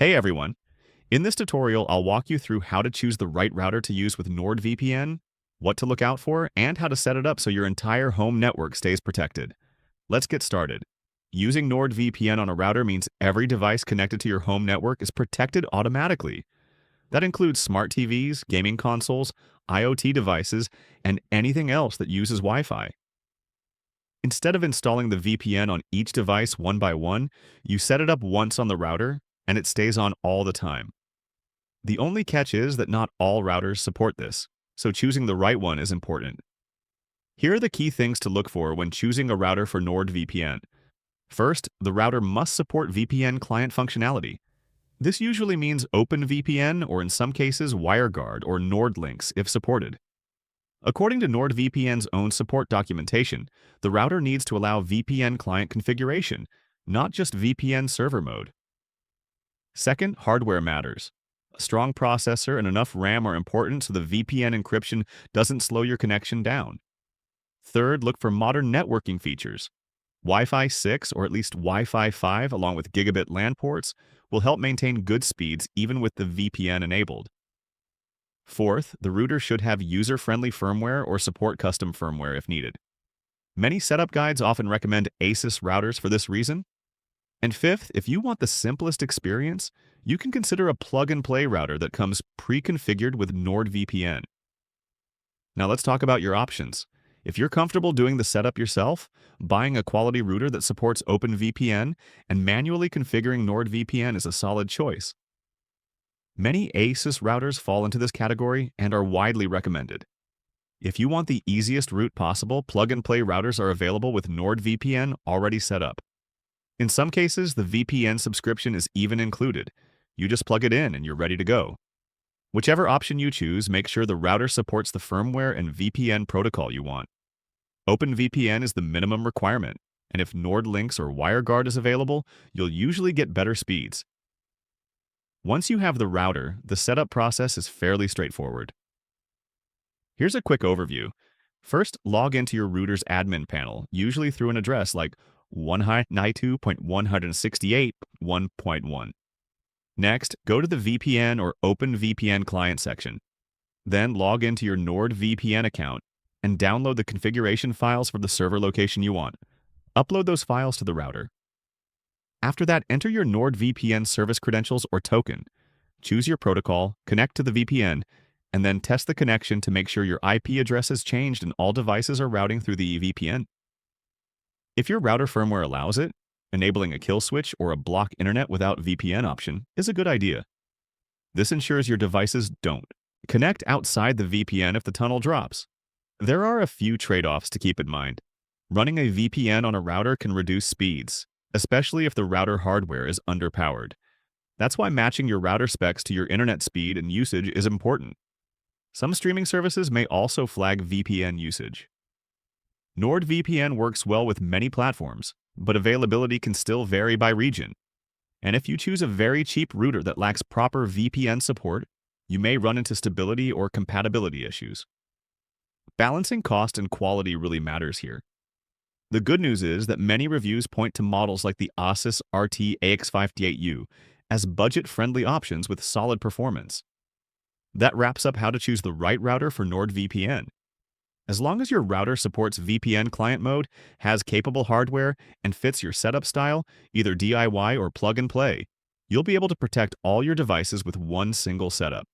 Hey everyone! In this tutorial, I'll walk you through how to choose the right router to use with NordVPN, what to look out for, and how to set it up so your entire home network stays protected. Let's get started. Using NordVPN on a router means every device connected to your home network is protected automatically. That includes smart TVs, gaming consoles, IoT devices, and anything else that uses Wi-Fi. Instead of installing the VPN on each device one by one, you set it up once on the router, and it stays on all the time. The only catch is that not all routers support this, so choosing the right one is important. Here are the key things to look for when choosing a router for NordVPN. First, the router must support VPN client functionality. This usually means OpenVPN or in some cases WireGuard or NordLynx if supported. According to NordVPN's own support documentation, the router needs to allow VPN client configuration, not just VPN server mode. Second, hardware matters. A strong processor and enough RAM are important so the VPN encryption doesn't slow your connection down. Third, look for modern networking features. Wi-Fi 6 or at least Wi-Fi 5 along with Gigabit LAN ports will help maintain good speeds even with the VPN enabled. Fourth, the router should have user-friendly firmware or support custom firmware if needed. Many setup guides often recommend ASUS routers for this reason. And fifth, if you want the simplest experience, you can consider a plug-and-play router that comes pre-configured with NordVPN. Now let's talk about your options. If you're comfortable doing the setup yourself, buying a quality router that supports OpenVPN and manually configuring NordVPN is a solid choice. Many ASUS routers fall into this category and are widely recommended. If you want the easiest route possible, plug-and-play routers are available with NordVPN already set up. In some cases, the VPN subscription is even included. You just plug it in and you're ready to go. Whichever option you choose, make sure the router supports the firmware and VPN protocol you want. OpenVPN is the minimum requirement, and if NordLynx or WireGuard is available, you'll usually get better speeds. Once you have the router, the setup process is fairly straightforward. Here's a quick overview. First, log into your router's admin panel, usually through an address like 192.168.1.1. Next, go to the VPN or OpenVPN client section. Then log into your NordVPN account and download the configuration files for the server location you want. Upload those files to the router. After that, enter your NordVPN service credentials or token. Choose your protocol, connect to the VPN, and then test the connection to make sure your IP address is changed and all devices are routing through the VPN. If your router firmware allows it, enabling a kill switch or a block internet without VPN option is a good idea. This ensures your devices don't connect outside the VPN if the tunnel drops. There are a few trade-offs to keep in mind. Running a VPN on a router can reduce speeds, especially if the router hardware is underpowered. That's why matching your router specs to your internet speed and usage is important. Some streaming services may also flag VPN usage. NordVPN works well with many platforms, but availability can still vary by region. And if you choose a very cheap router that lacks proper VPN support, you may run into stability or compatibility issues. Balancing cost and quality really matters here. The good news is that many reviews point to models like the ASUS RT AX58U as budget-friendly options with solid performance. That wraps up how to choose the right router for NordVPN. As long as your router supports VPN client mode, has capable hardware, and fits your setup style, either DIY or plug-and-play, you'll be able to protect all your devices with one single setup.